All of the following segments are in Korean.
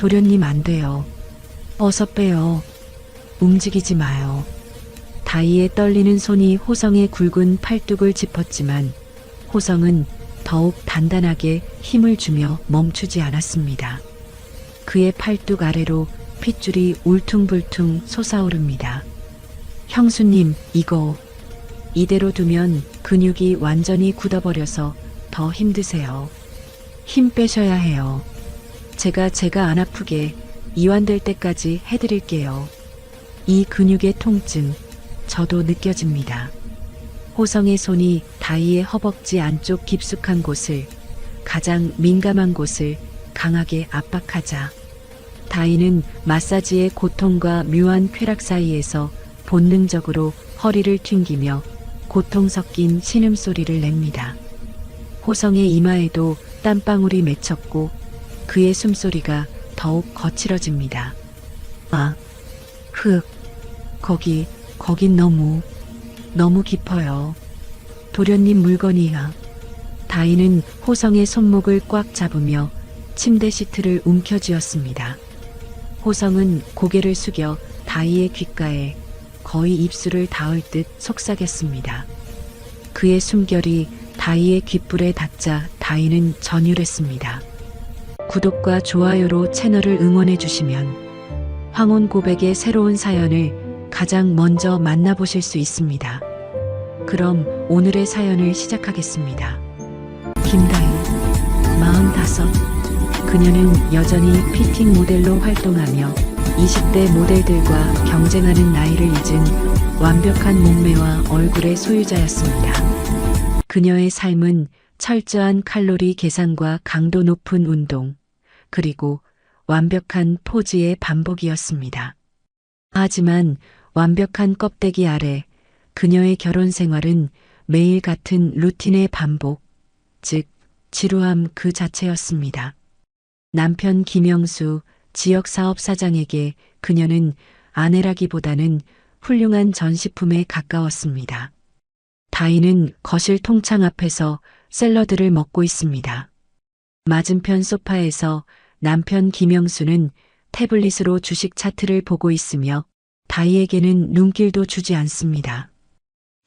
도련님 안 돼요. 어서 빼요. 움직이지 마요. 다이의 떨리는 손이 호성의 굵은 팔뚝을 짚었지만 호성은 더욱 단단하게 힘을 주며 멈추지 않았습니다. 그의 팔뚝 아래로 핏줄이 울퉁불퉁 솟아오릅니다. 형수님, 이대로 두면 근육이 완전히 굳어버려서 더 힘드세요. 힘 빼셔야 해요. 제가 안 아프게 이완될 때까지 해드릴게요. 이 근육의 통증, 저도 느껴집니다. 호성의 손이 다이의 허벅지 안쪽 깊숙한 곳을, 가장 민감한 곳을 강하게 압박하자 다이는 마사지의 고통과 묘한 쾌락 사이에서 본능적으로 허리를 튕기며 고통 섞인 신음소리를 냅니다. 호성의 이마에도 땀방울이 맺혔고 그의 숨소리가 더욱 거칠어집니다. 거긴 너무 깊어요. 도련님 물건이야. 다이는 호성의 손목을 꽉 잡으며 침대 시트를 움켜쥐었습니다. 호성은 고개를 숙여 다이의 귓가에 거의 입술을 닿을 듯 속삭였습니다. 그의 숨결이 다이의 귓불에 닿자 다이는 전율했습니다. 구독과 좋아요로 채널을 응원해 주시면 황혼 고백의 새로운 사연을 가장 먼저 만나보실 수 있습니다. 그럼 오늘의 사연을 시작하겠습니다. 김다희, 45. 그녀는 여전히 피팅 모델로 활동하며 20대 모델들과 경쟁하는 나이를 잊은 완벽한 몸매와 얼굴의 소유자였습니다. 그녀의 삶은 철저한 칼로리 계산과 강도 높은 운동, 그리고 완벽한 포즈의 반복이었습니다. 하지만 완벽한 껍데기 아래 그녀의 결혼 생활은 매일 같은 루틴의 반복, 즉 지루함 그 자체였습니다. 남편 김영수 지역사업 사장에게 그녀는 아내라기보다는 훌륭한 전시품에 가까웠습니다. 다이는 거실 통창 앞에서 샐러드를 먹고 있습니다. 맞은편 소파에서 남편 김영수는 태블릿으로 주식 차트를 보고 있으며 다이에게는 눈길도 주지 않습니다.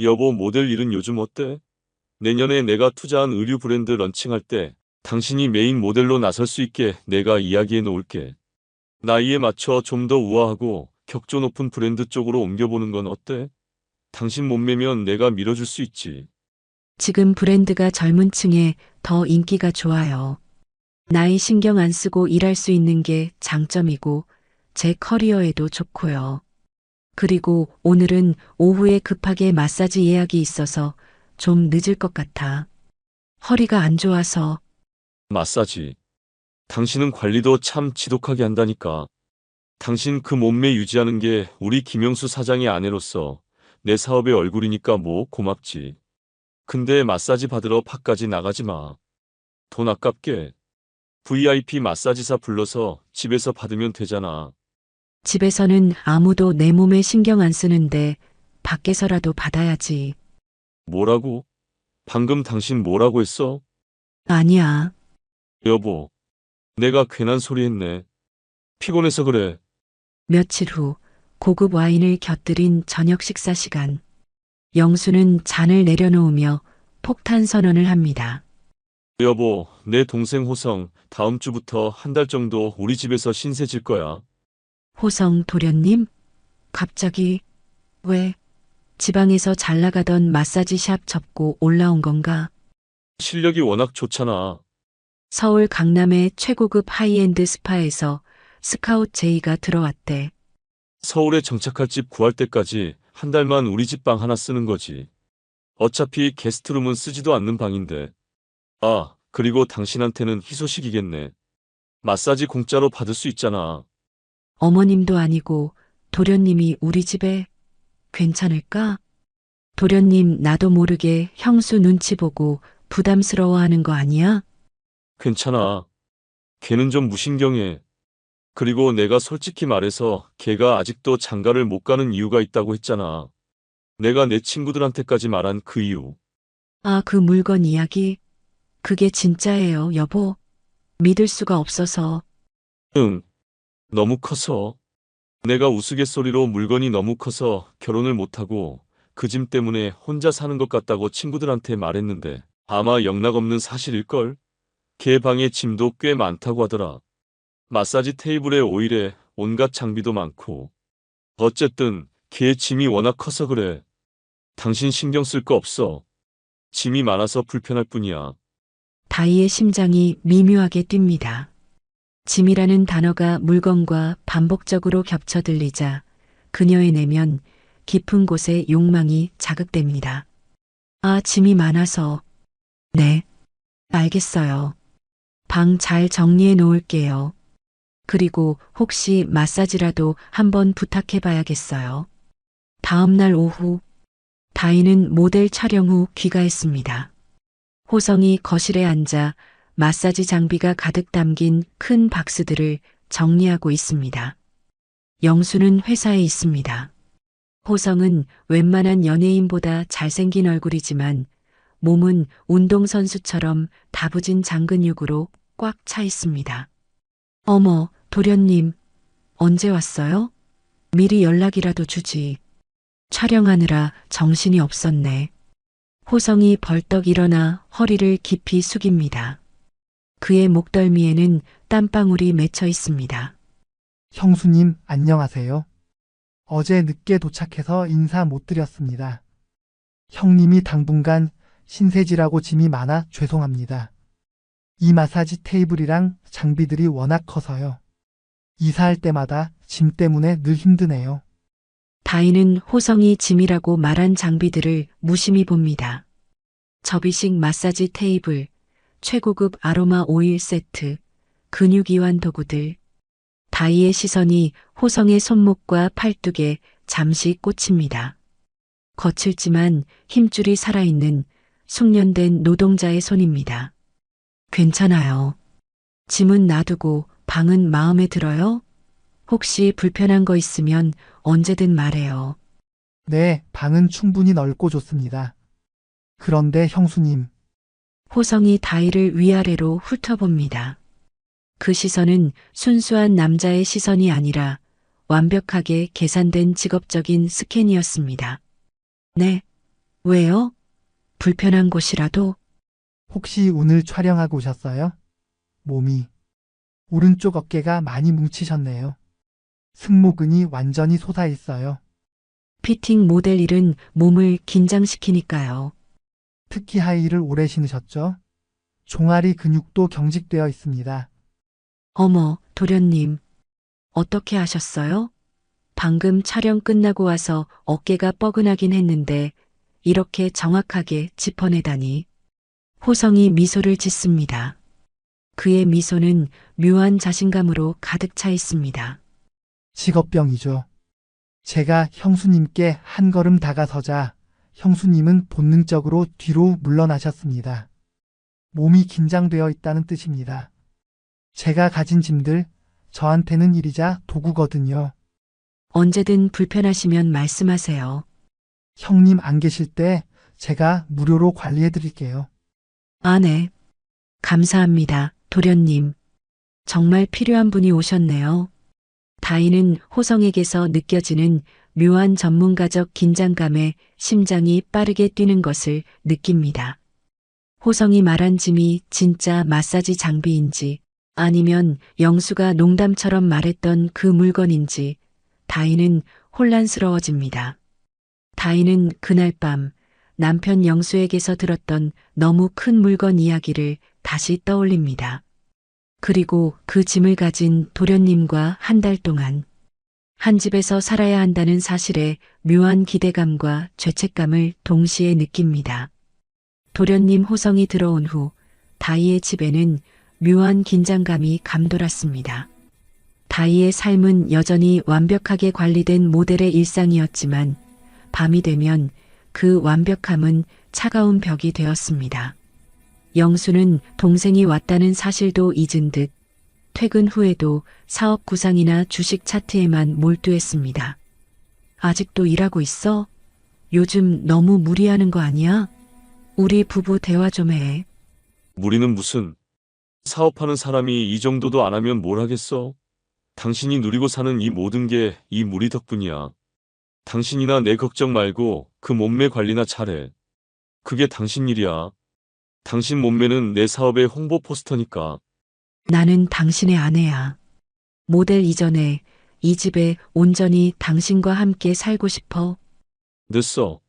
여보, 모델 일은 요즘 어때? 내년에 내가 투자한 의류 브랜드 런칭할 때 당신이 메인 모델로 나설 수 있게 내가 이야기해 놓을게. 나이에 맞춰 좀 더 우아하고 격조 높은 브랜드 쪽으로 옮겨보는 건 어때? 당신 몸매면 내가 밀어줄 수 있지. 지금 브랜드가 젊은 층에 더 인기가 좋아요. 나이 신경 안 쓰고 일할 수 있는 게 장점이고 제 커리어에도 좋고요. 그리고 오늘은 오후에 급하게 마사지 예약이 있어서 좀 늦을 것 같아. 허리가 안 좋아서. 마사지. 당신은 관리도 참 지독하게 한다니까. 당신 그 몸매 유지하는 게 우리 김영수 사장의 아내로서 내 사업의 얼굴이니까 뭐 고맙지. 근데 마사지 받으러 밖까지 나가지 마. 돈 아깝게. VIP 마사지사 불러서 집에서 받으면 되잖아. 집에서는 아무도 내 몸에 신경 안 쓰는데 밖에서라도 받아야지. 뭐라고? 방금 당신 뭐라고 했어? 아니야. 여보, 내가 괜한 소리 했네. 피곤해서 그래. 며칠 후 고급 와인을 곁들인 저녁 식사 시간. 영수는 잔을 내려놓으며 폭탄 선언을 합니다. 여보, 내 동생 호성 다음 주부터 한 달 정도 우리 집에서 신세 질 거야. 호성 도련님? 갑자기 왜? 지방에서 잘 나가던 마사지 샵 접고 올라온 건가? 실력이 워낙 좋잖아. 서울 강남의 최고급 하이엔드 스파에서 스카웃 제의가 들어왔대. 서울에 정착할 집 구할 때까지 한 달만 우리 집 방 하나 쓰는 거지. 어차피 게스트룸은 쓰지도 않는 방인데. 아, 그리고 당신한테는 희소식이겠네. 마사지 공짜로 받을 수 있잖아. 어머님도 아니고 도련님이 우리 집에 괜찮을까? 도련님 나도 모르게 형수 눈치 보고 부담스러워하는 거 아니야? 괜찮아. 걔는 좀 무신경해. 그리고 내가 솔직히 말해서 걔가 아직도 장가를 못 가는 이유가 있다고 했잖아. 내가 내 친구들한테까지 말한 그 이유. 아, 그 물건 이야기? 그게 진짜예요, 여보. 믿을 수가 없어서. 응, 너무 커서. 내가 우스갯소리로 물건이 너무 커서 결혼을 못하고 그 짐 때문에 혼자 사는 것 같다고 친구들한테 말했는데 아마 영락없는 사실일걸? 걔 방에 짐도 꽤 많다고 하더라. 마사지 테이블에 오일에 온갖 장비도 많고. 어쨌든 걔 짐이 워낙 커서 그래. 당신 신경 쓸 거 없어. 짐이 많아서 불편할 뿐이야. 다희의 심장이 미묘하게 뜁니다. 짐이라는 단어가 물건과 반복적으로 겹쳐 들리자 그녀의 내면 깊은 곳에 욕망이 자극됩니다. 아, 짐이 많아서. 네, 알겠어요. 방 잘 정리해 놓을게요. 그리고 혹시 마사지라도 한번 부탁해 봐야겠어요. 다음 날 오후, 다희는 모델 촬영 후 귀가했습니다. 호성이 거실에 앉아 마사지 장비가 가득 담긴 큰 박스들을 정리하고 있습니다. 영수는 회사에 있습니다. 호성은 웬만한 연예인보다 잘생긴 얼굴이지만 몸은 운동선수처럼 다부진 장근육으로 꽉 차 있습니다. 어머, 도련님, 언제 왔어요? 미리 연락이라도 주지. 촬영하느라 정신이 없었네. 호성이 벌떡 일어나 허리를 깊이 숙입니다. 그의 목덜미에는 땀방울이 맺혀 있습니다. 형수님, 안녕하세요. 어제 늦게 도착해서 인사 못 드렸습니다. 형님이 당분간 신세지라고 짐이 많아 죄송합니다. 이 마사지 테이블이랑 장비들이 워낙 커서요. 이사할 때마다 짐 때문에 늘 힘드네요. 다희는 호성이 짐이라고 말한 장비들을 무심히 봅니다. 접이식 마사지 테이블, 최고급 아로마 오일 세트, 근육 이완 도구들. 다희의 시선이 호성의 손목과 팔뚝에 잠시 꽂힙니다. 거칠지만 힘줄이 살아있는 숙련된 노동자의 손입니다. 괜찮아요. 짐은 놔두고 방은 마음에 들어요? 혹시 불편한 거 있으면 언제든 말해요. 네, 방은 충분히 넓고 좋습니다. 그런데 형수님, 호성이 다희를 위아래로 훑어봅니다. 그 시선은 순수한 남자의 시선이 아니라 완벽하게 계산된 직업적인 스캔이었습니다. 네, 왜요? 불편한 곳이라도? 혹시 오늘 촬영하고 오셨어요? 몸이 오른쪽 어깨가 많이 뭉치셨네요. 승모근이 완전히 솟아 있어요. 피팅 모델 일은 몸을 긴장시키니까요. 특히 하이힐을 오래 신으셨죠? 종아리 근육도 경직되어 있습니다. 어머, 도련님. 어떻게 하셨어요? 방금 촬영 끝나고 와서 어깨가 뻐근하긴 했는데 이렇게 정확하게 짚어내다니. 호성이 미소를 짓습니다. 그의 미소는 묘한 자신감으로 가득 차 있습니다. 직업병이죠. 제가 형수님께 한 걸음 다가서자 형수님은 본능적으로 뒤로 물러나셨습니다. 몸이 긴장되어 있다는 뜻입니다. 제가 가진 짐들, 저한테는 일이자 도구거든요. 언제든 불편하시면 말씀하세요. 형님 안 계실 때 제가 무료로 관리해 드릴게요. 아, 네. 감사합니다, 도련님. 정말 필요한 분이 오셨네요. 다희는 호성에게서 느껴지는 묘한 전문가적 긴장감에 심장이 빠르게 뛰는 것을 느낍니다. 호성이 말한 짐이 진짜 마사지 장비인지 아니면 영수가 농담처럼 말했던 그 물건인지 다희는 혼란스러워집니다. 다희는 그날 밤 남편 영수에게서 들었던 너무 큰 물건 이야기를 다시 떠올립니다. 그리고 그 짐을 가진 도련님과 한 달 동안 한 집에서 살아야 한다는 사실에 묘한 기대감과 죄책감을 동시에 느낍니다. 도련님 호성이 들어온 후 다희의 집에는 묘한 긴장감이 감돌았습니다. 다희의 삶은 여전히 완벽하게 관리된 모델의 일상이었지만 밤이 되면 그 완벽함은 차가운 벽이 되었습니다. 영수는 동생이 왔다는 사실도 잊은 듯 퇴근 후에도 사업 구상이나 주식 차트에만 몰두했습니다. 아직도 일하고 있어? 요즘 너무 무리하는 거 아니야? 우리 부부 대화 좀 해. 무리는 무슨. 사업하는 사람이 이 정도도 안 하면 뭘 하겠어? 당신이 누리고 사는 이 모든 게 이 무리 덕분이야. 당신이나 내 걱정 말고 그 몸매 관리나 잘해. 그게 당신 일이야. 당신 몸매는 내 사업의 홍보 포스터니까. 나는 당신의 아내야. 모델 이전에 이 집에 온전히 당신과 함께 살고 싶어. 늦어.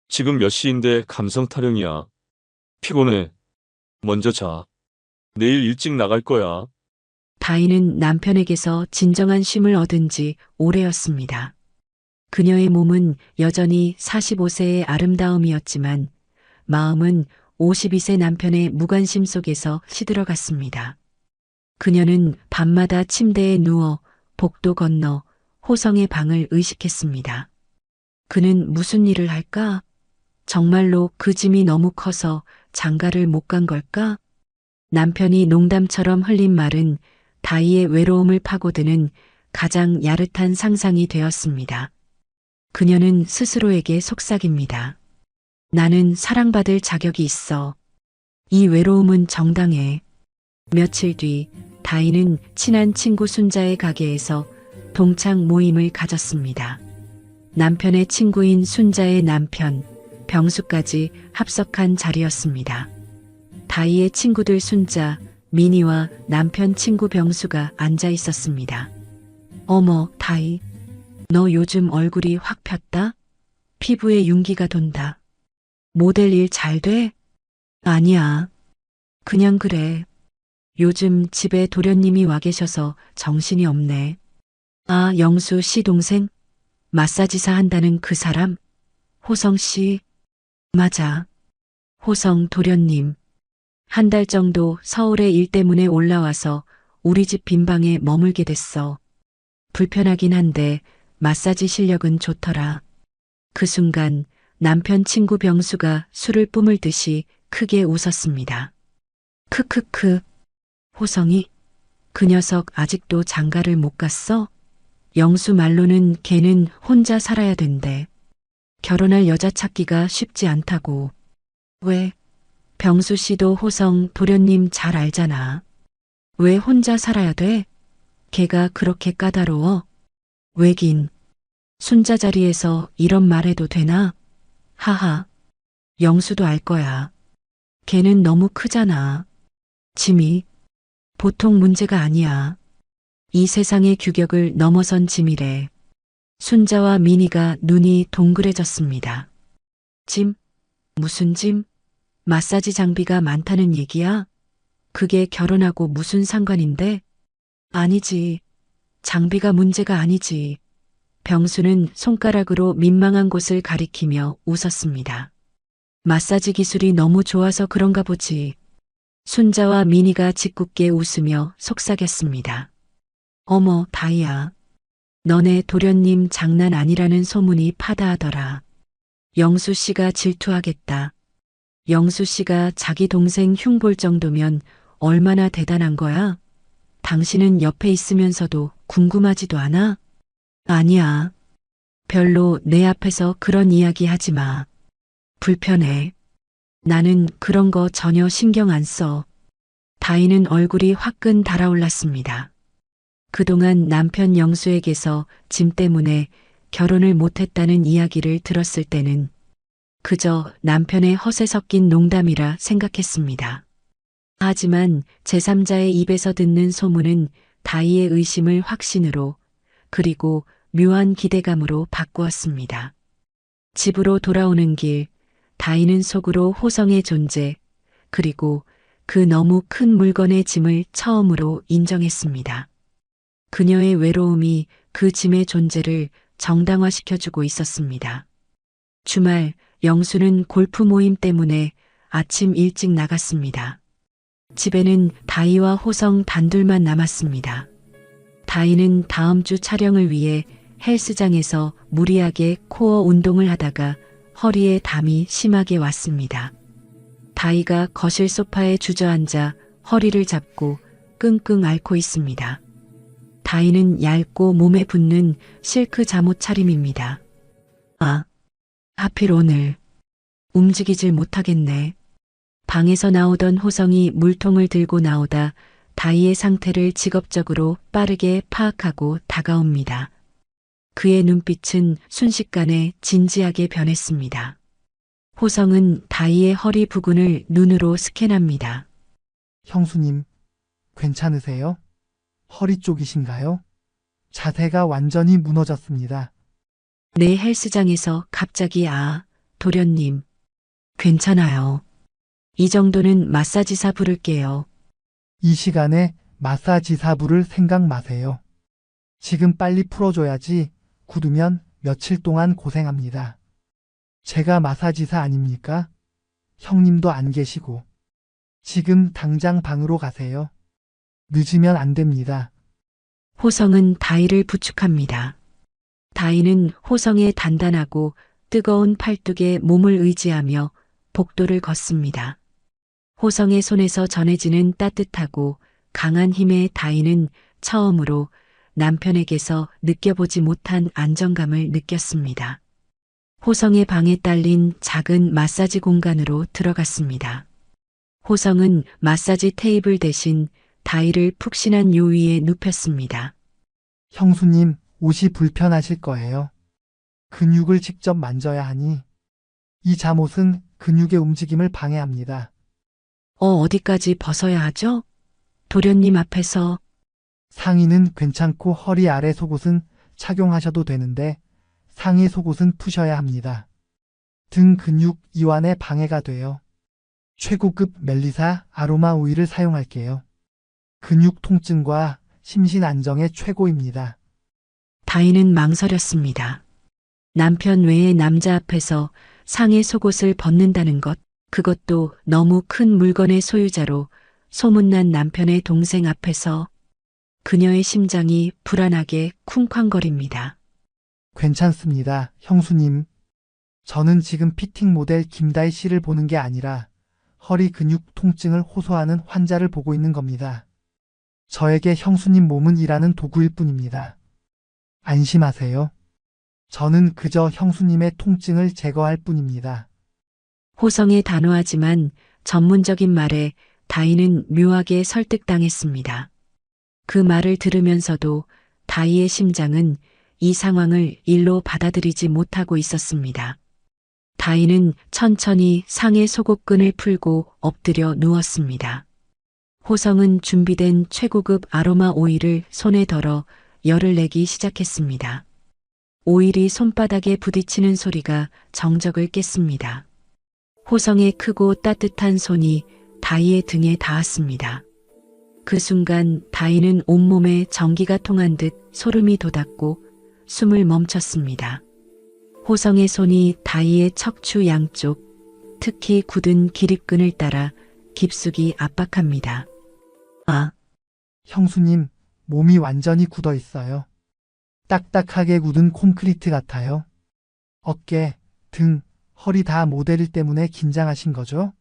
지금 몇 시인데 감성 타령이야. 피곤해. 먼저 자. 내일 일찍 나갈 거야. 다희는 남편에게서 진정한 쉼을 얻은 지 오래였습니다. 그녀의 몸은 여전히 45세의 아름다움이었지만 마음은 52세 남편의 무관심 속에서 시들어갔습니다. 그녀는 밤마다 침대에 누워 복도 건너 호성의 방을 의식했습니다. 그는 무슨 일을 할까? 정말로 그 짐이 너무 커서 장가를 못 간 걸까? 남편이 농담처럼 흘린 말은 다희의 외로움을 파고드는 가장 야릇한 상상이 되었습니다. 그녀는 스스로에게 속삭입니다. 나는 사랑받을 자격이 있어. 이 외로움은 정당해. 며칠 뒤 다희는 친한 친구 순자의 가게에서 동창 모임을 가졌습니다. 남편의 친구인 순자의 남편, 병수까지 합석한 자리였습니다. 다희의 친구들 순자, 미니와 남편 친구 병수가 앉아 있었습니다. 어머, 다희. 너 요즘 얼굴이 확 폈다? 피부에 윤기가 돈다. 모델 일 잘 돼? 아니야. 그냥 그래. 요즘 집에 도련님이 와 계셔서 정신이 없네. 아, 영수 씨 동생? 마사지사 한다는 그 사람? 호성 씨? 맞아. 호성 도련님. 한 달 정도 서울에 일 때문에 올라와서 우리 집 빈방에 머물게 됐어. 불편하긴 한데 마사지 실력은 좋더라. 그 순간 남편 친구 병수가 술을 뿜을 듯이 크게 웃었습니다. 크크크. 호성이? 그 녀석 아직도 장가를 못 갔어? 영수 말로는 걔는 혼자 살아야 된대. 결혼할 여자 찾기가 쉽지 않다고. 왜? 병수 씨도 호성 도련님 잘 알잖아. 왜 혼자 살아야 돼? 걔가 그렇게 까다로워? 왜긴. 순자 자리에서 이런 말 해도 되나? 하하. 영수도 알 거야. 걔는 너무 크잖아. 짐이. 보통 문제가 아니야. 이 세상의 규격을 넘어선 짐이래. 순자와 미니가 눈이 동그래졌습니다. 짐? 무슨 짐? 마사지 장비가 많다는 얘기야? 그게 결혼하고 무슨 상관인데? 아니지. 장비가 문제가 아니지. 병수는 손가락으로 민망한 곳을 가리키며 웃었습니다. 마사지 기술이 너무 좋아서 그런가 보지. 순자와 미니가 짓궂게 웃으며 속삭였습니다. 어머, 다희야. 너네 도련님 장난 아니라는 소문이 파다하더라. 영수 씨가 질투하겠다. 영수 씨가 자기 동생 흉 볼 정도면 얼마나 대단한 거야? 당신은 옆에 있으면서도 궁금하지도 않아? 아니야. 별로 내 앞에서 그런 이야기 하지 마. 불편해. 나는 그런 거 전혀 신경 안 써. 다희는 얼굴이 화끈 달아올랐습니다. 그동안 남편 영수에게서 짐 때문에 결혼을 못했다는 이야기를 들었을 때는 그저 남편의 허세 섞인 농담이라 생각했습니다. 하지만 제3자의 입에서 듣는 소문은 다희의 의심을 확신으로 그리고 묘한 기대감으로 바꾸었습니다. 집으로 돌아오는 길, 다희는 속으로 호성의 존재, 그리고 그 너무 큰 물건의 짐을 처음으로 인정했습니다. 그녀의 외로움이 그 짐의 존재를 정당화시켜주고 있었습니다. 주말, 영수는 골프 모임 때문에 아침 일찍 나갔습니다. 집에는 다희와 호성 단둘만 남았습니다. 다희는 다음 주 촬영을 위해 헬스장에서 무리하게 코어 운동을 하다가 허리에 담이 심하게 왔습니다. 다희가 거실 소파에 주저앉아 허리를 잡고 끙끙 앓고 있습니다. 다희는 얇고 몸에 붙는 실크 잠옷 차림입니다. 아, 하필 오늘 움직이질 못하겠네. 방에서 나오던 호성이 물통을 들고 나오다 다이의 상태를 직업적으로 빠르게 파악하고 다가옵니다. 그의 눈빛은 순식간에 진지하게 변했습니다. 호성은 다이의 허리 부근을 눈으로 스캔합니다. 형수님, 괜찮으세요? 허리 쪽이신가요? 자세가 완전히 무너졌습니다. 내 헬스장에서 갑자기 도련님. 괜찮아요. 이 정도는 마사지사 부를게요. 이 시간에 마사지사 부를 생각 마세요. 지금 빨리 풀어줘야지 굳으면 며칠 동안 고생합니다. 제가 마사지사 아닙니까? 형님도 안 계시고. 지금 당장 방으로 가세요. 늦으면 안 됩니다. 호성은 다이를 부축합니다. 다이는 호성의 단단하고 뜨거운 팔뚝에 몸을 의지하며 복도를 걷습니다. 호성의 손에서 전해지는 따뜻하고 강한 힘에 다이는 처음으로 남편에게서 느껴보지 못한 안정감을 느꼈습니다. 호성의 방에 딸린 작은 마사지 공간으로 들어갔습니다. 호성은 마사지 테이블 대신 다이를 푹신한 요위에 눕혔습니다. 형수님, 옷이 불편하실 거예요. 근육을 직접 만져야 하니 이 잠옷은 근육의 움직임을 방해합니다. 어디까지 벗어야 하죠? 도련님 앞에서. 상의는 괜찮고 허리 아래 속옷은 착용하셔도 되는데 상의 속옷은 푸셔야 합니다. 등 근육 이완에 방해가 돼요. 최고급 멜리사 아로마 오일을 사용할게요. 근육 통증과 심신 안정에 최고입니다. 다이는 망설였습니다. 남편 외의 남자 앞에서 상의 속옷을 벗는다는 것, 그것도 너무 큰 물건의 소유자로 소문난 남편의 동생 앞에서 그녀의 심장이 불안하게 쿵쾅거립니다. 괜찮습니다, 형수님. 저는 지금 피팅 모델 김다희 씨를 보는 게 아니라 허리 근육 통증을 호소하는 환자를 보고 있는 겁니다. 저에게 형수님 몸은 일하는 도구일 뿐입니다. 안심하세요. 저는 그저 형수님의 통증을 제거할 뿐입니다. 호성의 단호하지만 전문적인 말에 다이는 묘하게 설득당했습니다. 그 말을 들으면서도 다이의 심장은 이 상황을 일로 받아들이지 못하고 있었습니다. 다이는 천천히 상의 속옷끈을 풀고 엎드려 누웠습니다. 호성은 준비된 최고급 아로마 오일을 손에 덜어 열을 내기 시작했습니다. 오일이 손바닥에 부딪히는 소리가 정적을 깼습니다. 호성의 크고 따뜻한 손이 다이의 등에 닿았습니다. 그 순간 다이는 온몸에 전기가 통한 듯 소름이 돋았고 숨을 멈췄습니다. 호성의 손이 다이의 척추 양쪽, 특히 굳은 기립근을 따라 깊숙이 압박합니다. 형수님, 몸이 완전히 굳어 있어요. 딱딱하게 굳은 콘크리트 같아요. 어깨, 등, 허리 다 모델 때문에 긴장하신 거죠?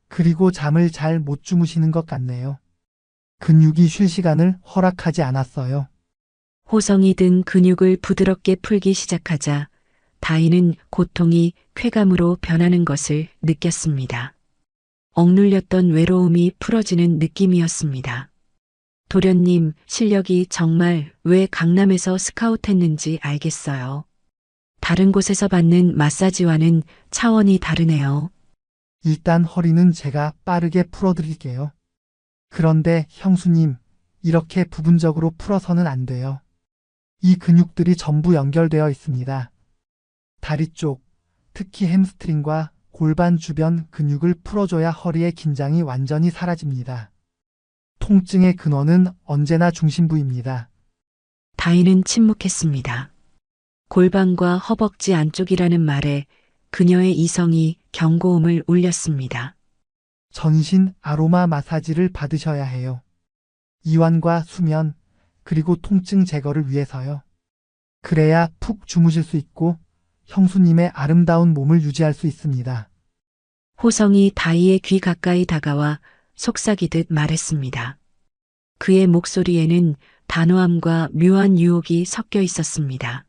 그리고 잠을 잘 못 주무시는 것 같네요. 근육이 쉴 시간을 허락하지 않았어요. 호성이 등 근육을 부드럽게 풀기 시작하자 다이는 고통이 쾌감으로 변하는 것을 느꼈습니다. 억눌렸던 외로움이 풀어지는 느낌이었습니다. 도련님, 실력이 정말 왜 강남에서 스카웃했는지 알겠어요. 다른 곳에서 받는 마사지와는 차원이 다르네요. 일단 허리는 제가 빠르게 풀어드릴게요. 그런데 형수님, 이렇게 부분적으로 풀어서는 안 돼요. 이 근육들이 전부 연결되어 있습니다. 다리 쪽, 특히 햄스트링과 골반 주변 근육을 풀어줘야 허리의 긴장이 완전히 사라집니다. 통증의 근원은 언제나 중심부입니다. 다이는 침묵했습니다. 골반과 허벅지 안쪽이라는 말에 그녀의 이성이 경고음을 울렸습니다. 전신 아로마 마사지를 받으셔야 해요. 이완과 수면, 그리고 통증 제거를 위해서요. 그래야 푹 주무실 수 있고 형수님의 아름다운 몸을 유지할 수 있습니다. 호성이 다이의 귀 가까이 다가와 속삭이듯 말했습니다. 그의 목소리에는 단호함과 묘한 유혹이 섞여 있었습니다.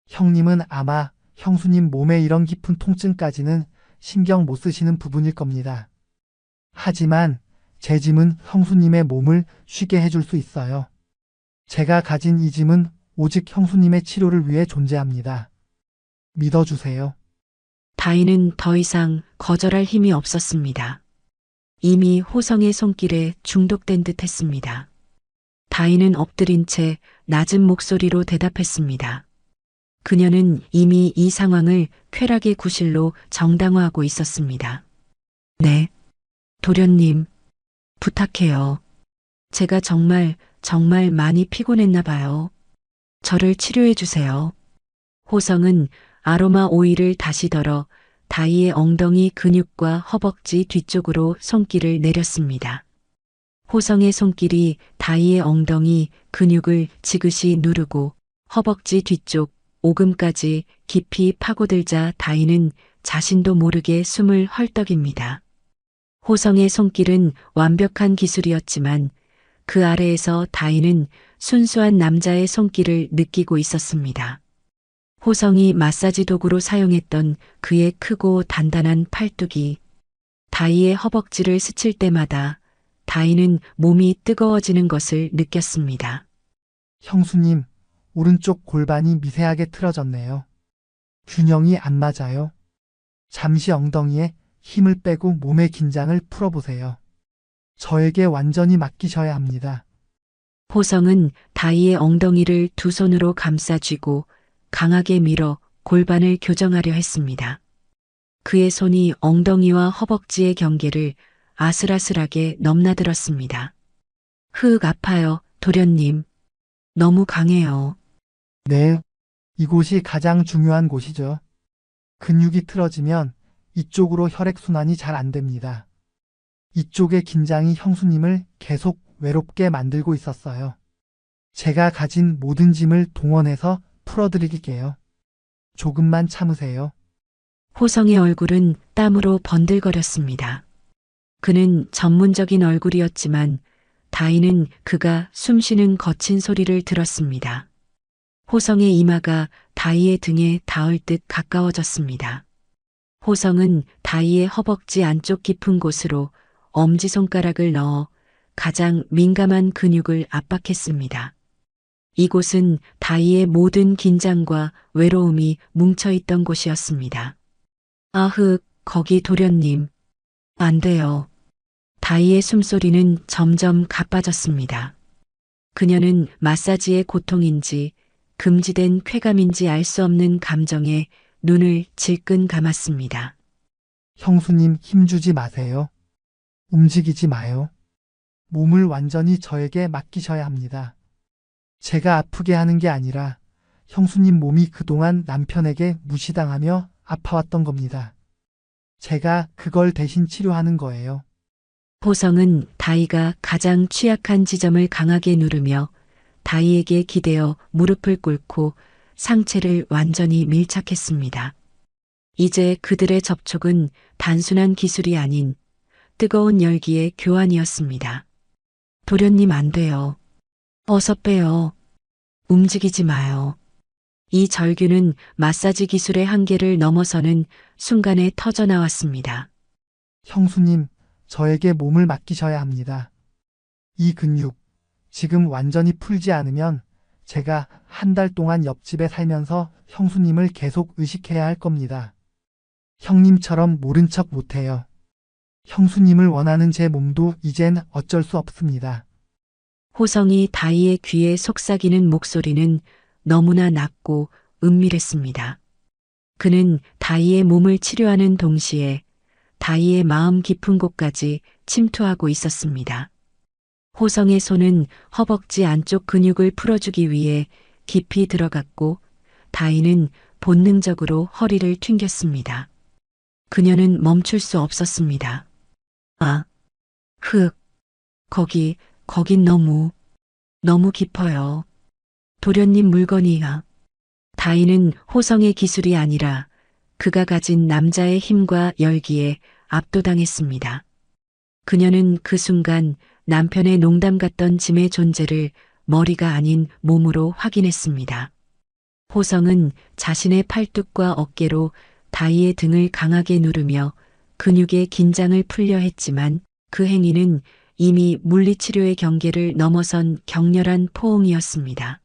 형님은 아마 형수님 몸에 이런 깊은 통증까지는 신경 못 쓰시는 부분일 겁니다. 하지만 제 짐은 형수님의 몸을 쉬게 해줄 수 있어요. 제가 가진 이 짐은 오직 형수님의 치료를 위해 존재합니다. 믿어주세요. 다인은 더 이상 거절할 힘이 없었습니다. 이미 호성의 손길에 중독된 듯 했습니다. 다인은 엎드린 채 낮은 목소리로 대답했습니다. 그녀는 이미 이 상황을 쾌락의 구실로 정당화하고 있었습니다. 네, 도련님, 부탁해요. 제가 정말 많이 피곤했나 봐요. 저를 치료해 주세요. 호성은 아로마 오일을 다시 덜어 다이의 엉덩이 근육과 허벅지 뒤쪽으로 손길을 내렸습니다. 호성의 손길이 다이의 엉덩이 근육을 지그시 누르고 허벅지 뒤쪽 오금까지 깊이 파고들자 다이는 자신도 모르게 숨을 헐떡입니다. 호성의 손길은 완벽한 기술이었지만 그 아래에서 다이는 순수한 남자의 손길을 느끼고 있었습니다. 호성이 마사지 도구로 사용했던 그의 크고 단단한 팔뚝이 다이의 허벅지를 스칠 때마다 다이는 몸이 뜨거워지는 것을 느꼈습니다. 형수님, 오른쪽 골반이 미세하게 틀어졌네요. 균형이 안 맞아요. 잠시 엉덩이에 힘을 빼고 몸의 긴장을 풀어보세요. 저에게 완전히 맡기셔야 합니다. 호성은 다이의 엉덩이를 두 손으로 감싸 쥐고 강하게 밀어 골반을 교정하려 했습니다. 그의 손이 엉덩이와 허벅지의 경계를 아슬아슬하게 넘나들었습니다. 흑 아파요, 도련님. 너무 강해요. 네, 이곳이 가장 중요한 곳이죠. 근육이 틀어지면 이쪽으로 혈액순환이 잘 안 됩니다. 이쪽의 긴장이 형수님을 계속 외롭게 만들고 있었어요. 제가 가진 모든 짐을 동원해서 풀어드릴게요. 조금만 참으세요. 호성의 얼굴은 땀으로 번들거렸습니다. 그는 전문적인 얼굴이었지만 다이는 그가 숨쉬는 거친 소리를 들었습니다. 호성의 이마가 다이의 등에 닿을 듯 가까워졌습니다. 호성은 다이의 허벅지 안쪽 깊은 곳으로 엄지손가락을 넣어 가장 민감한 근육을 압박했습니다. 이곳은 다이의 모든 긴장과 외로움이 뭉쳐있던 곳이었습니다. 아흑, 거기 도련님. 안 돼요. 다이의 숨소리는 점점 가빠졌습니다. 그녀는 마사지의 고통인지 금지된 쾌감인지 알 수 없는 감정에 눈을 질끈 감았습니다. 형수님 힘주지 마세요. 움직이지 마요. 몸을 완전히 저에게 맡기셔야 합니다. 제가 아프게 하는 게 아니라 형수님 몸이 그동안 남편에게 무시당하며 아파왔던 겁니다. 제가 그걸 대신 치료하는 거예요. 호성은 다이가 가장 취약한 지점을 강하게 누르며 다이에게 기대어 무릎을 꿇고 상체를 완전히 밀착했습니다. 이제 그들의 접촉은 단순한 기술이 아닌 뜨거운 열기의 교환이었습니다. 도련님 안 돼요. 어서 빼요. 움직이지 마요. 이 절규는 마사지 기술의 한계를 넘어서는 순간에 터져나왔습니다. 형수님, 저에게 몸을 맡기셔야 합니다. 이 근육, 지금 완전히 풀지 않으면 제가 한 달 동안 옆집에 살면서 형수님을 계속 의식해야 할 겁니다. 형님처럼 모른 척 못해요. 형수님을 원하는 제 몸도 이젠 어쩔 수 없습니다. 호성이 다이의 귀에 속삭이는 목소리는 너무나 낮고 은밀했습니다. 그는 다이의 몸을 치료하는 동시에 다이의 마음 깊은 곳까지 침투하고 있었습니다. 호성의 손은 허벅지 안쪽 근육을 풀어주기 위해 깊이 들어갔고 다이는 본능적으로 허리를 튕겼습니다. 그녀는 멈출 수 없었습니다. 아, 거긴 너무 깊어요. 도련님 물건이야. 다이는 호성의 기술이 아니라 그가 가진 남자의 힘과 열기에 압도당했습니다. 그녀는 그 순간 남편의 농담 같던 짐의 존재를 머리가 아닌 몸으로 확인했습니다. 호성은 자신의 팔뚝과 어깨로 다이의 등을 강하게 누르며 근육의 긴장을 풀려 했지만 그 행위는 이미 물리치료의 경계를 넘어선 격렬한 포옹이었습니다.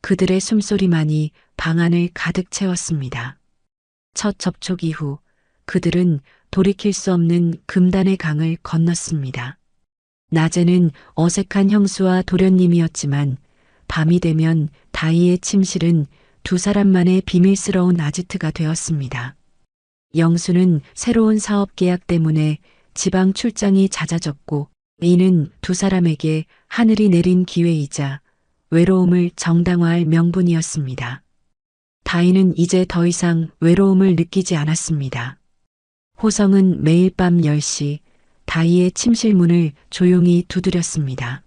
그들의 숨소리만이 방안을 가득 채웠습니다. 첫 접촉 이후 그들은 돌이킬 수 없는 금단의 강을 건넜습니다. 낮에는 어색한 형수와 도련님이었지만 밤이 되면 다이의 침실은 두 사람만의 비밀스러운 아지트가 되었습니다. 영수는 새로운 사업 계약 때문에 지방 출장이 잦아졌고 이는 두 사람에게 하늘이 내린 기회이자 외로움을 정당화할 명분이었습니다. 다이는 이제 더 이상 외로움을 느끼지 않았습니다. 호성은 매일 밤 10시 다이의 침실 문을 조용히 두드렸습니다.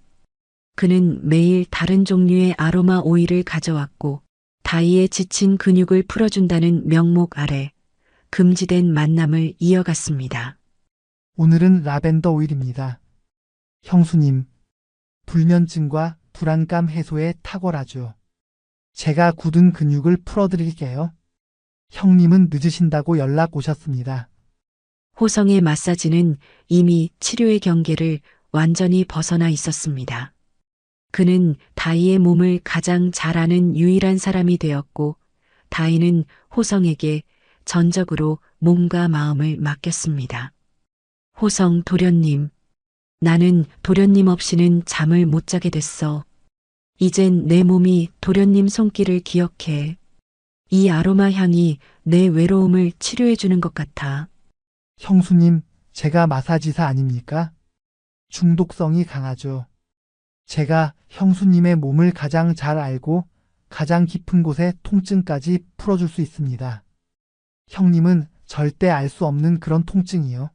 그는 매일 다른 종류의 아로마 오일을 가져왔고 다이의 지친 근육을 풀어준다는 명목 아래 금지된 만남을 이어갔습니다. 오늘은 라벤더 오일입니다. 형수님, 불면증과 불안감 해소에 탁월하죠. 제가 굳은 근육을 풀어드릴게요. 형님은 늦으신다고 연락 오셨습니다. 호성의 마사지는 이미 치료의 경계를 완전히 벗어나 있었습니다. 그는 다이의 몸을 가장 잘 아는 유일한 사람이 되었고 다이는 호성에게 전적으로 몸과 마음을 맡겼습니다. 호성 도련님, 나는 도련님 없이는 잠을 못 자게 됐어. 이젠 내 몸이 도련님 손길을 기억해. 이 아로마 향이 내 외로움을 치료해 주는 것 같아. 형수님, 제가 마사지사 아닙니까? 중독성이 강하죠. 제가 형수님의 몸을 가장 잘 알고 가장 깊은 곳의 통증까지 풀어줄 수 있습니다. 형님은 절대 알 수 없는 그런 통증이요.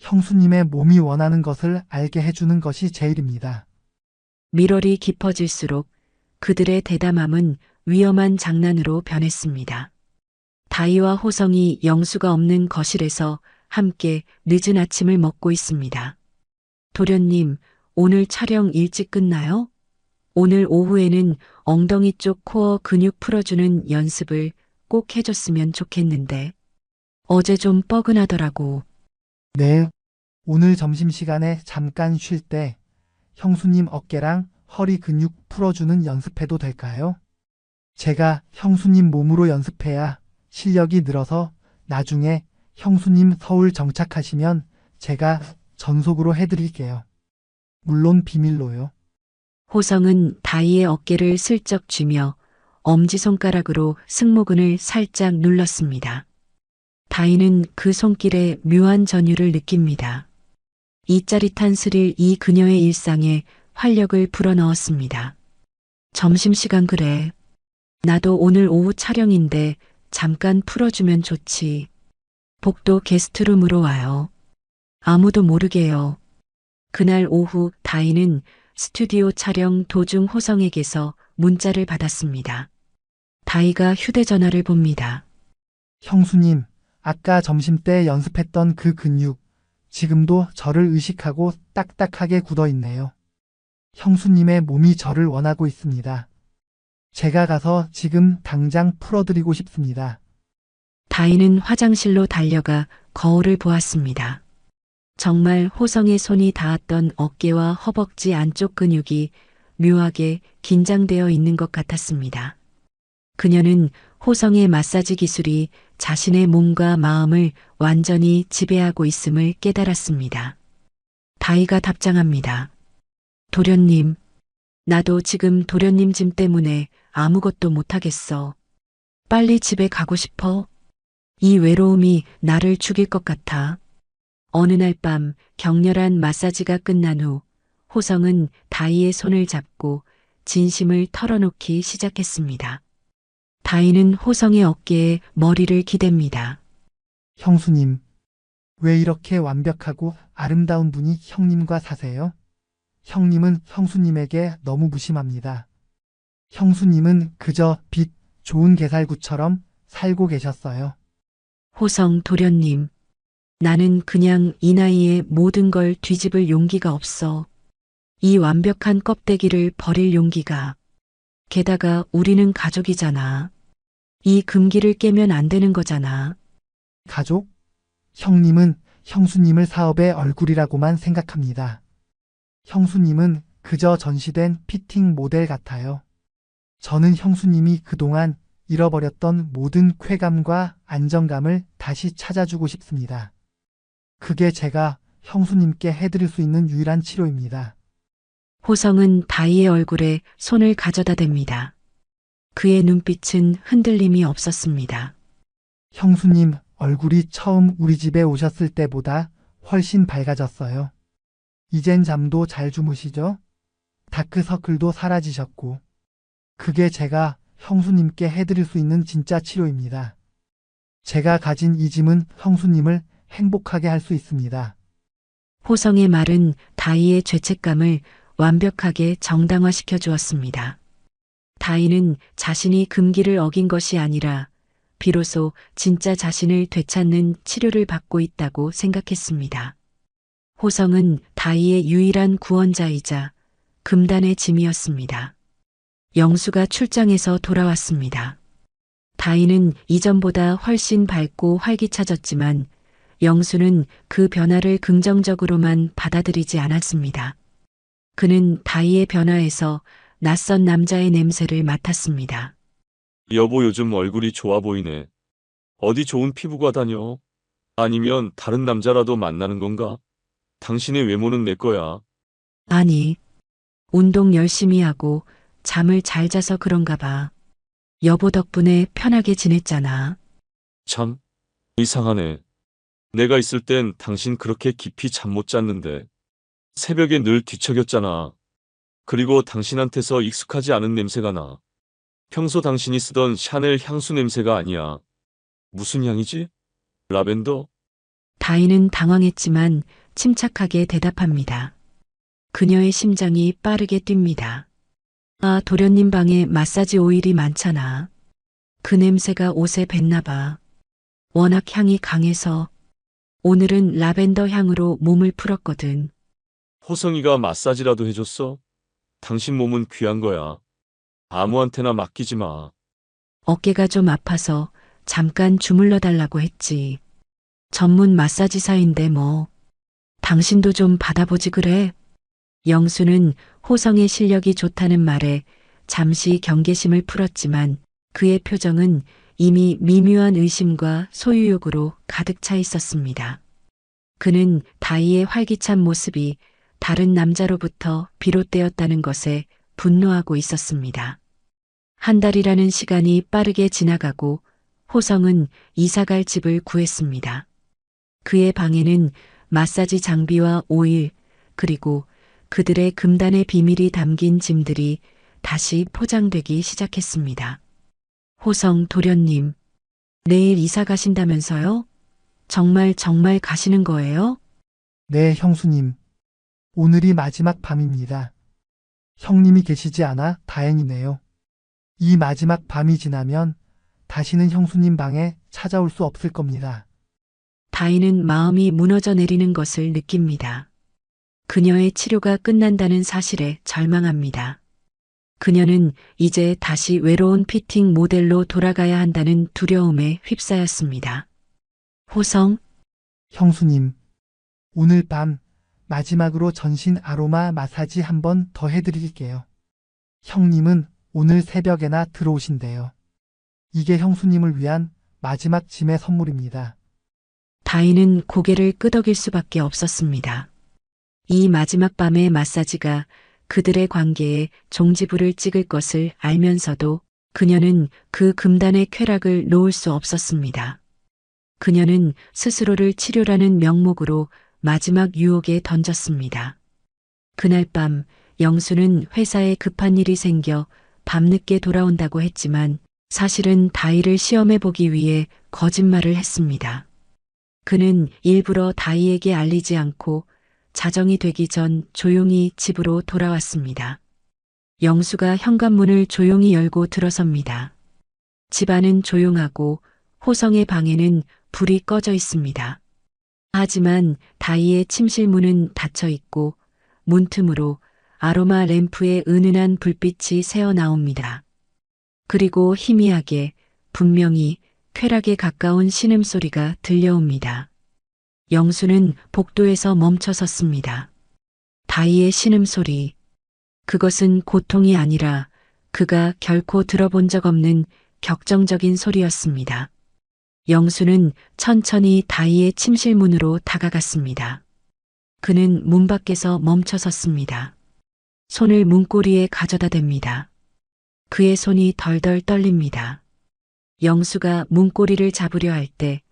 형수님의 몸이 원하는 것을 알게 해주는 것이 제 일입니다. 밀월이 깊어질수록 그들의 대담함은 위험한 장난으로 변했습니다. 다이와 호성이 영수가 없는 거실에서 함께 늦은 아침을 먹고 있습니다. 도련님, 오늘 촬영 일찍 끝나요? 오늘 오후에는 엉덩이 쪽 코어 근육 풀어주는 연습을 꼭 해줬으면 좋겠는데. 어제 좀 뻐근하더라고. 네, 오늘 점심시간에 잠깐 쉴 때 형수님 어깨랑 허리 근육 풀어주는 연습해도 될까요? 제가 형수님 몸으로 연습해야 실력이 늘어서 나중에 형수님 서울 정착하시면 제가 전속으로 해드릴게요. 물론 비밀로요. 호성은 다이의 어깨를 슬쩍 쥐며 엄지손가락으로 승모근을 살짝 눌렀습니다. 다이는 그 손길에 묘한 전율을 느낍니다. 이 짜릿한 스릴 그녀의 일상에 활력을 불어넣었습니다. 점심시간 그래. 나도 오늘 오후 촬영인데 잠깐 풀어주면 좋지. 복도 게스트룸으로 와요. 아무도 모르게요. 그날 오후 다이는 스튜디오 촬영 도중 호성에게서 문자를 받았습니다. 다이가 휴대전화를 봅니다. 형수님, 아까 점심때 연습했던 그 근육, 지금도 저를 의식하고 딱딱하게 굳어 있네요. 형수님의 몸이 저를 원하고 있습니다. 제가 가서 지금 당장 풀어드리고 싶습니다. 다이는 화장실로 달려가 거울을 보았습니다. 정말 호성의 손이 닿았던 어깨와 허벅지 안쪽 근육이 묘하게 긴장되어 있는 것 같았습니다. 그녀는 호성의 마사지 기술이 자신의 몸과 마음을 완전히 지배하고 있음을 깨달았습니다. 다이가 답장합니다. 도련님, 나도 지금 도련님 짐 때문에 아무것도 못하겠어. 빨리 집에 가고 싶어. 이 외로움이 나를 죽일 것 같아. 어느 날 밤 격렬한 마사지가 끝난 후 호성은 다이의 손을 잡고 진심을 털어놓기 시작했습니다. 다이는 호성의 어깨에 머리를 기댑니다. 형수님, 왜 이렇게 완벽하고 아름다운 분이 형님과 사세요? 형님은 형수님에게 너무 무심합니다. 형수님은 그저 빛 좋은 게살구처럼 살고 계셨어요. 호성 도련님, 나는 그냥 이 나이에 모든 걸 뒤집을 용기가 없어. 이 완벽한 껍데기를 버릴 용기가. 게다가 우리는 가족이잖아. 이 금기를 깨면 안 되는 거잖아. 가족? 형님은 형수님을 사업의 얼굴이라고만 생각합니다. 형수님은 그저 전시된 피팅 모델 같아요. 저는 형수님이 그동안 잃어버렸던 모든 쾌감과 안정감을 다시 찾아주고 싶습니다. 그게 제가 형수님께 해드릴 수 있는 유일한 치료입니다. 호성은 다희의 얼굴에 손을 가져다 댑니다. 그의 눈빛은 흔들림이 없었습니다. 형수님 얼굴이 처음 우리 집에 오셨을 때보다 훨씬 밝아졌어요. 이젠 잠도 잘 주무시죠? 다크서클도 사라지셨고. 그게 제가 형수님께 해드릴 수 있는 진짜 치료입니다. 제가 가진 이 짐은 형수님을 행복하게 할 수 있습니다. 호성의 말은 다희의 죄책감을 완벽하게 정당화시켜 주었습니다. 다희는 자신이 금기를 어긴 것이 아니라 비로소 진짜 자신을 되찾는 치료를 받고 있다고 생각했습니다. 호성은 다희의 유일한 구원자이자 금단의 짐이었습니다. 영수가 출장에서 돌아왔습니다. 다희는 이전보다 훨씬 밝고 활기차졌지만 영수는 그 변화를 긍정적으로만 받아들이지 않았습니다. 그는 다희의 변화에서 낯선 남자의 냄새를 맡았습니다. 여보, 요즘 얼굴이 좋아 보이네. 어디 좋은 피부과 다녀? 아니면 다른 남자라도 만나는 건가? 당신의 외모는 내 거야. 아니, 운동 열심히 하고 잠을 잘 자서 그런가 봐. 여보 덕분에 편하게 지냈잖아. 참, 이상하네. 내가 있을 땐 당신 그렇게 깊이 잠 못 잤는데. 새벽에 늘 뒤척였잖아. 그리고 당신한테서 익숙하지 않은 냄새가 나. 평소 당신이 쓰던 샤넬 향수 냄새가 아니야. 무슨 향이지? 라벤더? 다희는 당황했지만 침착하게 대답합니다. 그녀의 심장이 빠르게 뜁니다. 아, 도련님 방에 마사지 오일이 많잖아. 그 냄새가 옷에 뱄나 봐. 워낙 향이 강해서 오늘은 라벤더 향으로 몸을 풀었거든. 호성이가 마사지라도 해줬어? 당신 몸은 귀한 거야. 아무한테나 맡기지 마. 어깨가 좀 아파서 잠깐 주물러 달라고 했지. 전문 마사지사인데 뭐. 당신도 좀 받아보지 그래. 영수는 호성의 실력이 좋다는 말에 잠시 경계심을 풀었지만 그의 표정은 이미 미묘한 의심과 소유욕으로 가득 차 있었습니다. 그는 다희의 활기찬 모습이 다른 남자로부터 비롯되었다는 것에 분노하고 있었습니다. 한 달이라는 시간이 빠르게 지나가고 호성은 이사갈 집을 구했습니다. 그의 방에는 마사지 장비와 오일, 그리고 그들의 금단의 비밀이 담긴 짐들이 다시 포장되기 시작했습니다. 호성 도련님, 내일 이사 가신다면서요? 정말 가시는 거예요? 네, 형수님. 오늘이 마지막 밤입니다. 형님이 계시지 않아 다행이네요. 이 마지막 밤이 지나면 다시는 형수님 방에 찾아올 수 없을 겁니다. 다희는 마음이 무너져 내리는 것을 느낍니다. 그녀의 치료가 끝난다는 사실에 절망합니다. 그녀는 이제 다시 외로운 피팅 모델로 돌아가야 한다는 두려움에 휩싸였습니다. 호성, 형수님, 오늘 밤 마지막으로 전신 아로마 마사지 한 번 더 해드릴게요. 형님은 오늘 새벽에나 들어오신대요. 이게 형수님을 위한 마지막 짐의 선물입니다. 다희는 고개를 끄덕일 수밖에 없었습니다. 이 마지막 밤의 마사지가 그들의 관계에 종지부를 찍을 것을 알면서도 그녀는 그 금단의 쾌락을 놓을 수 없었습니다. 그녀는 스스로를 치료라는 명목으로 마지막 유혹에 던졌습니다. 그날 밤 영수는 회사에 급한 일이 생겨 밤늦게 돌아온다고 했지만 사실은 다희를 시험해 보기 위해 거짓말을 했습니다. 그는 일부러 다희에게 알리지 않고 자정이 되기 전 조용히 집으로 돌아왔습니다. 영수가 현관문을 조용히 열고 들어섭니다. 집안은 조용하고 호성의 방에는 불이 꺼져 있습니다. 하지만 다희의 침실 문은 닫혀 있고 문틈으로 아로마 램프의 은은한 불빛이 새어나옵니다. 그리고 희미하게 분명히 쾌락에 가까운 신음소리가 들려옵니다. 영수는 복도에서 멈춰 섰습니다. 다이의 신음소리. 그것은 고통이 아니라 그가 결코 들어본 적 없는 격정적인 소리였습니다. 영수는 천천히 다이의 침실문으로 다가갔습니다. 그는 문 밖에서 멈춰 섰습니다. 손을 문고리에 가져다 댑니다. 그의 손이 덜덜 떨립니다. 영수가 문고리를 잡으려 할 때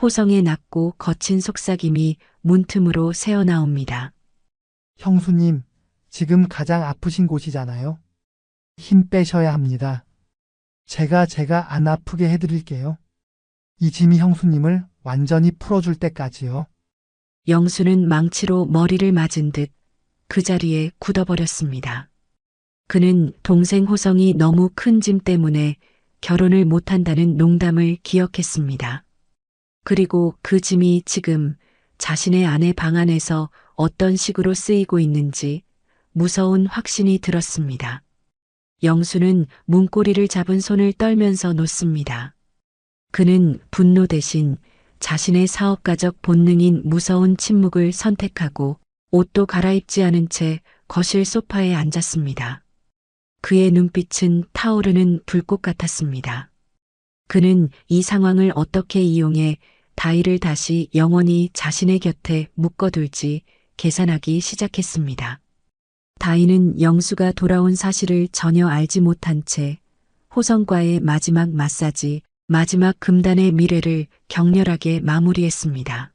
호성의 낮고 거친 속삭임이 문틈으로 새어나옵니다. 형수님, 지금 가장 아프신 곳이잖아요. 힘 빼셔야 합니다. 제가 안 아프게 해드릴게요. 이 짐이 형수님을 완전히 풀어줄 때까지요. 영수는 망치로 머리를 맞은 듯 그 자리에 굳어버렸습니다. 그는 동생 호성이 너무 큰 짐 때문에 결혼을 못한다는 농담을 기억했습니다. 그리고 그 짐이 지금 자신의 아내 방 안에서 어떤 식으로 쓰이고 있는지 무서운 확신이 들었습니다. 영수는 문고리를 잡은 손을 떨면서 놓습니다. 그는 분노 대신 자신의 사업가적 본능인 무서운 침묵을 선택하고 옷도 갈아입지 않은 채 거실 소파에 앉았습니다. 그의 눈빛은 타오르는 불꽃 같았습니다. 그는 이 상황을 어떻게 이용해 다이를 다시 영원히 자신의 곁에 묶어둘지 계산하기 시작했습니다. 다이는 영수가 돌아온 사실을 전혀 알지 못한 채 호성과의 마지막 마사지, 마지막 금단의 미래를 격렬하게 마무리했습니다.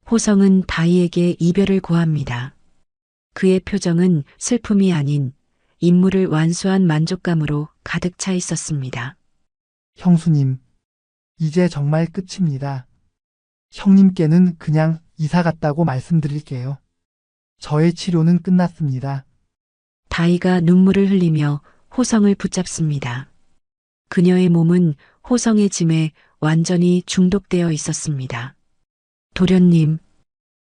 호성은 다이에게 이별을 고합니다. 그의 표정은 슬픔이 아닌 임무를 완수한 만족감으로 가득 차 있었습니다. 형수님, 이제 정말 끝입니다. 형님께는 그냥 이사 갔다고 말씀드릴게요. 저의 치료는 끝났습니다. 다이가 눈물을 흘리며 호성을 붙잡습니다. 그녀의 몸은 호성의 짐에 완전히 중독되어 있었습니다. 도련님,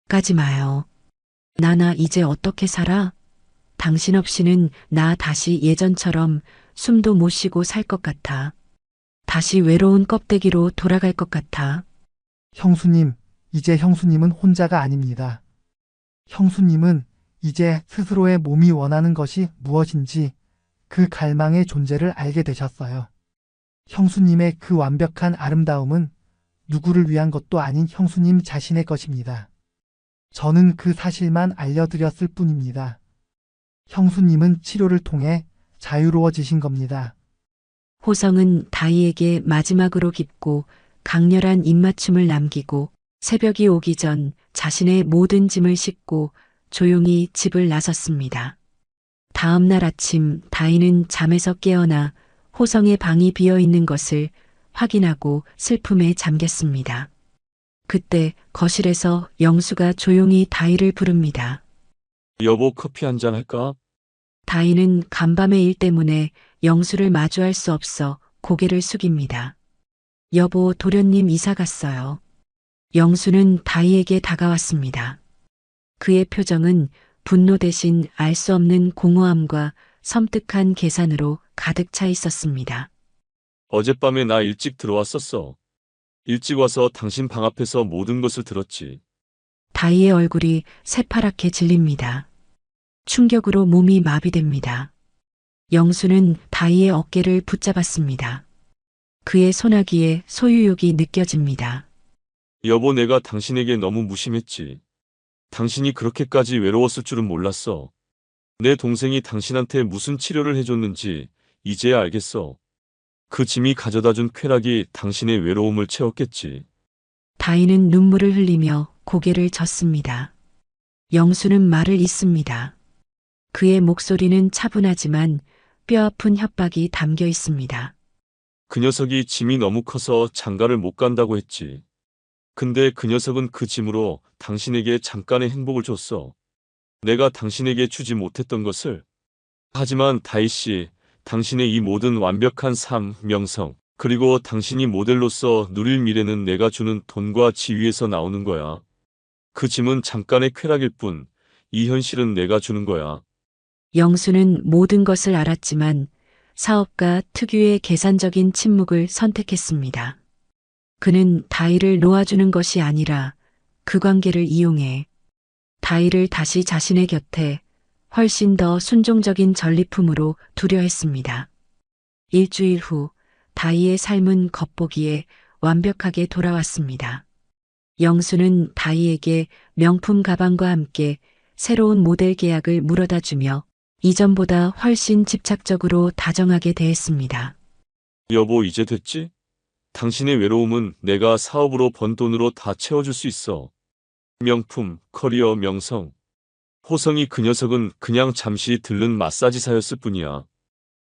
가지 마요. 나나 이제 어떻게 살아? 당신 없이는 나 다시 예전처럼 숨도 못 쉬고 살 것 같아. 다시 외로운 껍데기로 돌아갈 것 같아. 형수님, 이제 형수님은 혼자가 아닙니다. 형수님은 이제 스스로의 몸이 원하는 것이 무엇인지 그 갈망의 존재를 알게 되셨어요. 형수님의 그 완벽한 아름다움은 누구를 위한 것도 아닌 형수님 자신의 것입니다. 저는 그 사실만 알려드렸을 뿐입니다. 형수님은 치료를 통해 자유로워지신 겁니다. 호성은 다이에게 마지막으로 깊고 강렬한 입맞춤을 남기고 새벽이 오기 전 자신의 모든 짐을 싣고 조용히 집을 나섰습니다. 다음 날 아침 다이는 잠에서 깨어나 호성의 방이 비어 있는 것을 확인하고 슬픔에 잠겼습니다. 그때 거실에서 영수가 조용히 다이를 부릅니다. 여보, 커피 한잔 할까? 다이는 간밤의 일 때문에 영수를 마주할 수 없어 고개를 숙입니다. 여보, 도련님 이사 갔어요. 영수는 다이에게 다가왔습니다. 그의 표정은 분노 대신 알 수 없는 공허함과 섬뜩한 계산으로 가득 차 있었습니다. 어젯밤에 나 일찍 들어왔었어. 일찍 와서 당신 방 앞에서 모든 것을 들었지. 다이의 얼굴이 새파랗게 질립니다. 충격으로 몸이 마비됩니다. 영수는 다이의 어깨를 붙잡았습니다. 그의 소나기에 소유욕이 느껴집니다. 여보, 내가 당신에게 너무 무심했지. 당신이 그렇게까지 외로웠을 줄은 몰랐어. 내 동생이 당신한테 무슨 치료를 해줬는지 이제야 알겠어. 그 짐이 가져다준 쾌락이 당신의 외로움을 채웠겠지. 다이는 눈물을 흘리며 고개를 젓습니다. 영수는 말을 잇습니다. 그의 목소리는 차분하지만 뼈아픈 협박이 담겨 있습니다. 그 녀석이 짐이 너무 커서 장가를 못 간다고 했지. 근데 그 녀석은 그 짐으로 당신에게 잠깐의 행복을 줬어. 내가 당신에게 주지 못했던 것을. 하지만 다희 씨, 당신의 이 모든 완벽한 삶, 명성, 그리고 당신이 모델로서 누릴 미래는 내가 주는 돈과 지위에서 나오는 거야. 그 짐은 잠깐의 쾌락일 뿐, 이 현실은 내가 주는 거야. 영수는 모든 것을 알았지만 사업가 특유의 계산적인 침묵을 선택했습니다. 그는 다이를 놓아주는 것이 아니라 그 관계를 이용해 다이를 다시 자신의 곁에 훨씬 더 순종적인 전리품으로 두려 했습니다. 일주일 후 다이의 삶은 겉보기에 완벽하게 돌아왔습니다. 영수는 다이에게 명품 가방과 함께 새로운 모델 계약을 물어다 주며 이전보다 훨씬 집착적으로 다정하게 대했습니다. 여보, 이제 됐지? 당신의 외로움은 내가 사업으로 번 돈으로 다 채워줄 수 있어. 명품, 커리어, 명성. 호성이 그 녀석은 그냥 잠시 들른 마사지사였을 뿐이야.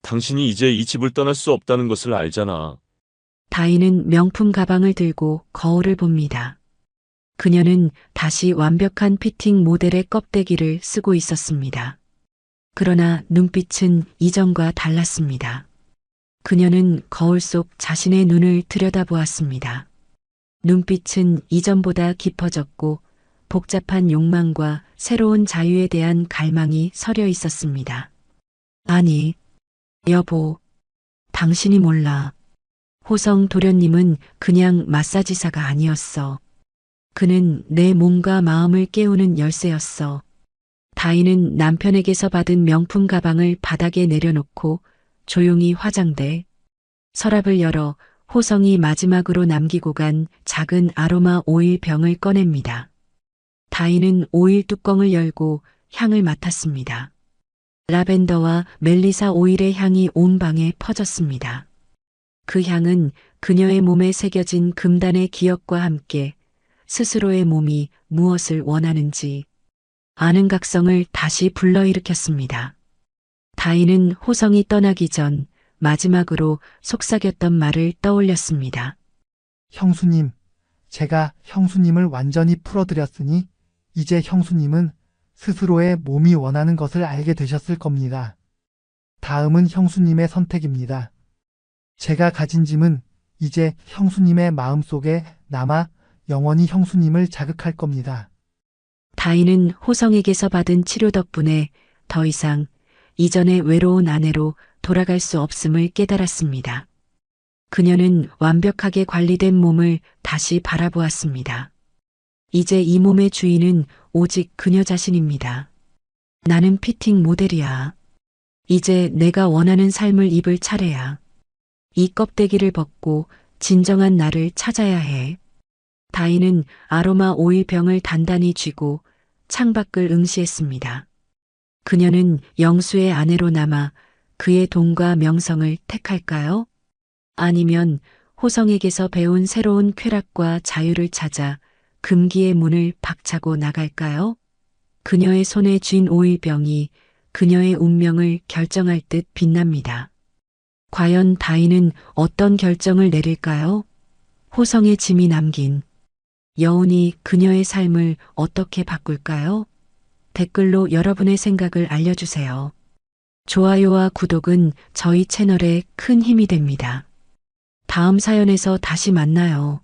당신이 이제 이 집을 떠날 수 없다는 것을 알잖아. 다이는 명품 가방을 들고 거울을 봅니다. 그녀는 다시 완벽한 피팅 모델의 껍데기를 쓰고 있었습니다. 그러나 눈빛은 이전과 달랐습니다. 그녀는 거울 속 자신의 눈을 들여다보았습니다. 눈빛은 이전보다 깊어졌고 복잡한 욕망과 새로운 자유에 대한 갈망이 서려 있었습니다. 아니, 여보, 당신이 몰라. 호성 도련님은 그냥 마사지사가 아니었어. 그는 내 몸과 마음을 깨우는 열쇠였어. 다이는 남편에게서 받은 명품 가방을 바닥에 내려놓고 조용히 화장대 서랍을 열어 호성이 마지막으로 남기고 간 작은 아로마 오일 병을 꺼냅니다. 다이는 오일 뚜껑을 열고 향을 맡았습니다. 라벤더와 멜리사 오일의 향이 온 방에 퍼졌습니다. 그 향은 그녀의 몸에 새겨진 금단의 기억과 함께 스스로의 몸이 무엇을 원하는지 아는 각성을 다시 불러일으켰습니다. 다이는 호성이 떠나기 전 마지막으로 속삭였던 말을 떠올렸습니다. 형수님, 제가 형수님을 완전히 풀어드렸으니 이제 형수님은 스스로의 몸이 원하는 것을 알게 되셨을 겁니다. 다음은 형수님의 선택입니다. 제가 가진 짐은 이제 형수님의 마음속에 남아 영원히 형수님을 자극할 겁니다. 다이는 호성에게서 받은 치료 덕분에 더 이상 이전의 외로운 아내로 돌아갈 수 없음을 깨달았습니다. 그녀는 완벽하게 관리된 몸을 다시 바라보았습니다. 이제 이 몸의 주인은 오직 그녀 자신입니다. 나는 피팅 모델이야. 이제 내가 원하는 삶을 입을 차례야. 이 껍데기를 벗고 진정한 나를 찾아야 해. 다이는 아로마 오일 병을 단단히 쥐고 창밖을 응시했습니다. 그녀는 영수의 아내로 남아 그의 돈과 명성을 택할까요? 아니면 호성에게서 배운 새로운 쾌락과 자유를 찾아 금기의 문을 박차고 나갈까요? 그녀의 손에 쥔 오일병이 그녀의 운명을 결정할 듯 빛납니다. 과연 다이는 어떤 결정을 내릴까요? 호성의 짐이 남긴 여운이 그녀의 삶을 어떻게 바꿀까요? 댓글로 여러분의 생각을 알려주세요. 좋아요와 구독은 저희 채널에 큰 힘이 됩니다. 다음 사연에서 다시 만나요.